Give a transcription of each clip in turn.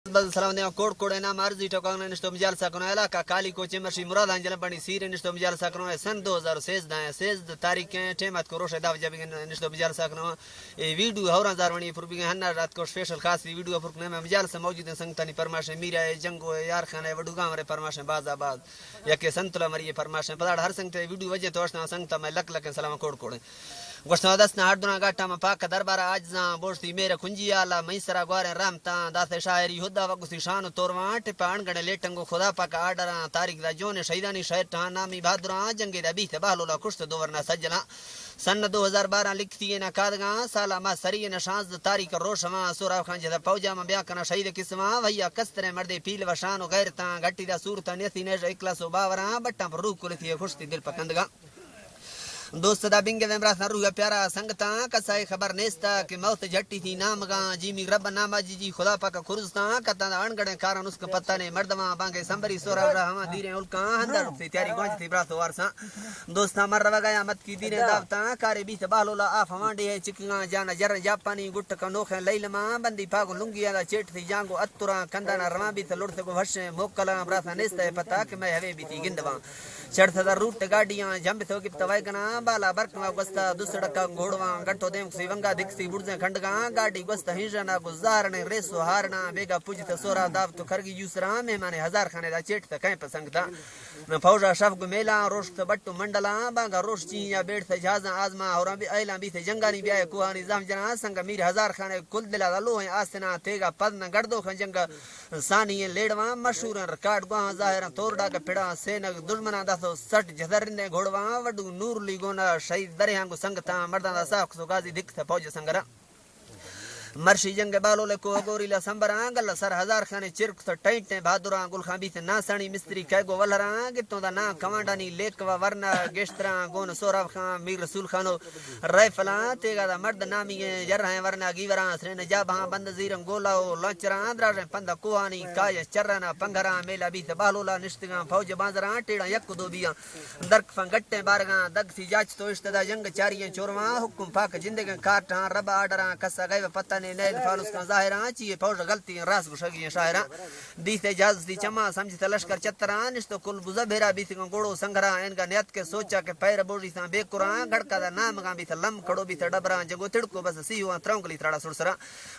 سلام دینا کوڑ کوڑے نام عرضی ٹوکانا نشتو مجال ساکنو علاقہ کالی کو چمرشی مراد انجلم پانی سیر نشتو مجال ساکنو سن 2013 16 تاریخیں ٹیمت کو روش داو جب نشتو مجال ساکنو ویڈیو ہوران زارونی فربی ہننا رات کو سپیشل خاص ویڈیو فرکنے میں مجال سے موجود ہیں سنگتانی فرماشیں میرا جنگو یار خانہ وڈوگاں مرے فرماشیں باز آباد یکے سنتلا مری فرماشیں پدار ہر سنگتے ویڈیو وجہ توشنا سنگتا میں لک لک سلام کوڑ کوڑے گوشتنا دسنا ہردنا گاٹا میں پاک دربارہ آجزاں بوشتی میرے کنجی آلا میسرہ گوارے رامتاں داس شاعری ہدا وگسی شان تورواں ٹپا انگڑے لیٹنگو خدا پاک آڈراں تاریخ دا جون شہیدانی شہر ٹہاں نامی بہادراں جنگی دا بیت بہلولا کشت دورنا سجلا سن 2012 لکھتی ہے نکادگاں سالہ ما سری نشانز تاریخ روشواں سورہ خان جدا پوجا میں بیان کرنا شہید قسماں ویا کسترے مردے پیل وشان و غیرتاں گھٹی دا صورتاں نیسی نیش اکلاس و باوراں بٹاں پر روح کلتی ہے خوشتی دل پکندگاں دوست دا بنگے ومراس نہ رویا پیارا سنگتاں کسائی خبر نیستا کہ موت جھٹی تھی نامگاں جیمی رب ناما جی خدا پاک خرزتاں کتاں دا انگڑے کارن اس کا پتہ نے مردواں بانگے سمبری سورا رہاں دیریں الکاں ہندر سے تیاری گونج تھی براس وارساں دوستاں مر وگایا مت کی دیریں داوتاں کارے بیت بالولا آف وانڈے ہے چکیاں جانا جر جاپانی گٹ کا نوخیں لیلماں بندی پاگو لنگیاں دا چیٹ تھی جانگو اتراں کندانا رواں بیت لڑتے کو وشیں موکلاں براساں نیستا ہے پتہ کہ میں ہوے بیتی گندواں چڑھ تھا روٹ گاڑیاں جمب تو گپت وائگنا بالا برکوا گستا دوسڑکا گھوڑواں گٹو دیم سی ونگا دکسی بڑزیں کھنڈگاں گاڑی گستا ہنجنا گزارنے ریسو ہارنا بیگا پوجتا سورا داو تو کھرگی یوسرا مہمان ہزار خانے دا چیٹ تا کہیں پسنگتا فوجا شفق میلا روشت بٹو منڈلا بانگا روش چیاں بیٹھ جہازاں آزما اور ایلاں بھی جنگانی بیائے کوہانی زام جنا سنگ میر ہزار خانے کل دلا دلو ہیں آسنا تیگا پدنا گردو خن جنگ ثانی لیڑواں مشہور ریکارڈ گواں ظاہراں تورڈا کا پڑا سینگ دشمناں دا تو سٹ جدرندے گھوڑواں وڈو نور لی گونا شہید درہاں کو سنگتاں مرداں دا ساخ سو غازی دکھتا فوج سنگرا مرشی جنگ بالو لے کو گوریلا سمبراں گل سر ہزار خانے چرک تو ٹائٹیں بہادراں گل خان بیت ناسانی مستری کہگو ولراں گتوں دا نا کمانڈانی لیکوا ورنا گشتراں گون سوراب خان میر رسول خانو رائفلاں تیگا دا مرد نامی جرہیں ورنا گیوراں سرین جاباں بند زیرم گولاو لانچراں دراجیں پندہ کوہانی کاج چرانا پنگھراں میلا بیت بالولا نشتگاں فوج بازراں ٹیڑاں یک دو بیاں درک فن گٹیں بارگاں دگ سی جاچ تو اشتدا جنگ چاریاں چورواں حکم پاک جندگاں کارٹاں رب آڈراں کسا گئے پتہ نیل فالوس کا ظاہراں چیئے فوج غلطی راس گشگی شاعراں دیتے جاز دی چما سمجھتا لشکر چتراں نشتو کل بزبیرا بیتگاں گوڑو سنگراں انگا نیت کے سوچا کہ پیر بوڑی ساں بے قرآن گھڑکا دا نام گاں بیتا لم کھڑو بیتا ڈبراں جگو تڑکو بس سیہواں ترونگلی تھڑا سرسراں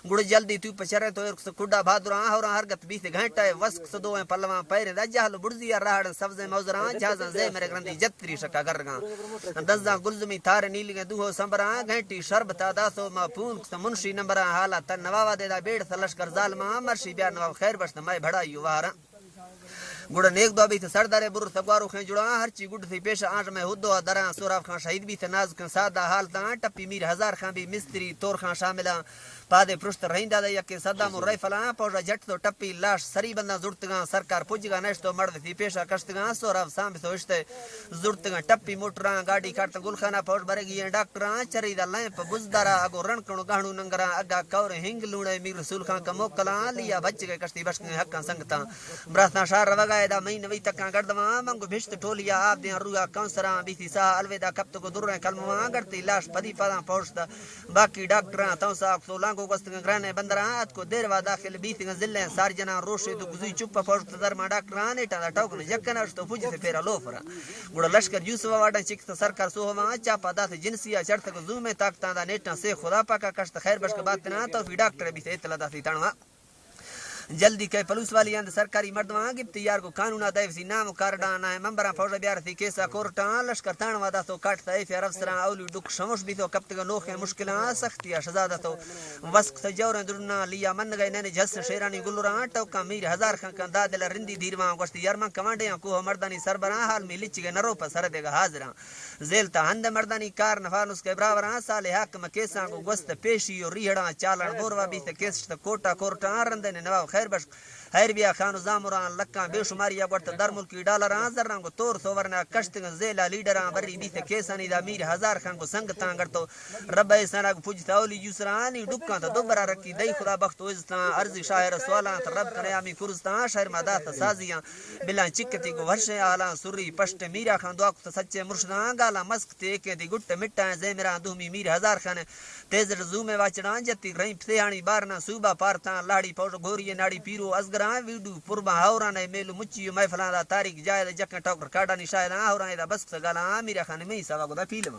گوڑ جلدی تو پچرے تو ارکس کھڑا بہادراں ہوراں ہرگت بیتے گھنٹا ہے وسک سدویں پلواں پیر دا جہل بڑزیا راہڑ سبزیں موزراں جہازاں زے میرے گرندی جتری شکا گرگاں دزاں گلزمی تھار نیلیاں دوہو سمبراں گھنٹی شربتا داسو ما پون منشی نمبراں حالا تن نواوا دے دا بیڑ لشکر ظالماں مرشی بیار نواب خیر بشت مائے بھڑائی وہاراں گوڑا نیک دو بھی تھے سردارے برر تگوارو خیں جڑاں ہرچی گوڑ تھی پیش آنج میں ہدو دراں سوراب خان شہید بھی تھے ناز کن سادہ حالتاں ٹپی میر ہزار خان بھی مستری تور خان شاملاں پادے پرشت رہندہ دے یکی صدام و رائفلاں پوجا جٹ تو ٹپی لاش سری بندہ زورتگاں سرکار پوجگاں نشتو مرد تھی پیشا کشتگاں سوراب سامب تو اشتے زورتگاں ٹپی موٹراں گاڑی کارتا گلخانہ پوج برگیاں ڈاکٹراں چری دا لائپ بزدارا اگو رنکنو گاہنو ننگراں اگا کور ہنگ لوڑے میر رسول خان کا موکلاں لیا بچ گئے کشتی بشکیں حقاں سنگتاں براساں شار وگائے دا مین وی تکاں گردواں منگو بھشت ٹولیا آپ دیاں رویا کونسراں بیتی سا الویدہ کب تو کو دریں کلمواں گڑتی لاش پدی پداں پوشتا باقی ڈاکٹراں تاں ساک سو لانگو گستگاں گرانے بندراں ات کو دیروا داخل بیتگاں ذلیں سارجناں روشے تو گزی چپا پوشتا درما ڈاکٹراں نیٹا دا ٹوکن یکناش تو پوجی سے پھیرا لوفرا گوڑا لشکر یوسف واڈا چکتا سرکار سوہواں چاپا دات جنسیا چڑھتا کو زومے تاکتاں دا نیٹاں سے خدا پاکا کشت خیر بشک باتنا تو پھر ڈاکٹر بھی سے اطلاع داتی تانواں جلدی کہ پولیس والی اند سرکاری مردواں گپتی یار کو قانونا دیو سی نام کارڈان ہے ممبراں فوج بیار تھی کیسا کورٹاں لشکر تانوا دا تو کاٹتا ہے فیر افسراں اولی ڈک شموش بھی تو کپتگا نوخے مشکلاں سختیا شزادہ تو وسق سے جوریں درنا لیا من گئے نینے جس شیرانی گلوراں ٹوکا میر ہزار خان کا دادل رندی دیرواں گوشتی یارماں کمانڈیاں کوہ مردانی سربراں حال میں لچ گئے نرو پر سر دے گا حاضراں زیلتا ہند مردانی کار نفانوس کے براوراں سالے حاکم کیساں کو گوست پیشی اور ریڑاں چالن بوروا بھی تے کیسٹ کوٹا کورٹاں رندے نے نواب خیر بش ہیر بیا خان زامران لکان بے شماری ابرت در ملکی ڈالران زران کو تور سوورنا کشتگن زیلا لیڈران بری بیت کیسانی دا میر ہزار خان کو سنگ تانگر تو رب ایسانا کو پوجتا اولی یسرانی ڈکان تا دوبرا رکی دی خدا بخت وزتان عرضی شاعر سوالان تا رب کنیامی فرستان شہر مدات سازیاں بلان چکتی کو ورشے آلان سری پشت میرا خان دعا کو سچے مرشدان گالا مسک تیکے دی گٹ مٹائیں زیمران دومی میر ہزار خان تیزر زومے واچڑان جتی رہیں پتیانی بارنا صوبہ پارتان لاڑی پوش گوری ناڑی پیرو ازگران ویڈو پربا ہوران میلو مچیو محفلان دا تاریخ جائے جکن ٹوکر کاڈانی شاعران ہوران دا بس گالا میرا خان میں سوا کو دا فیلم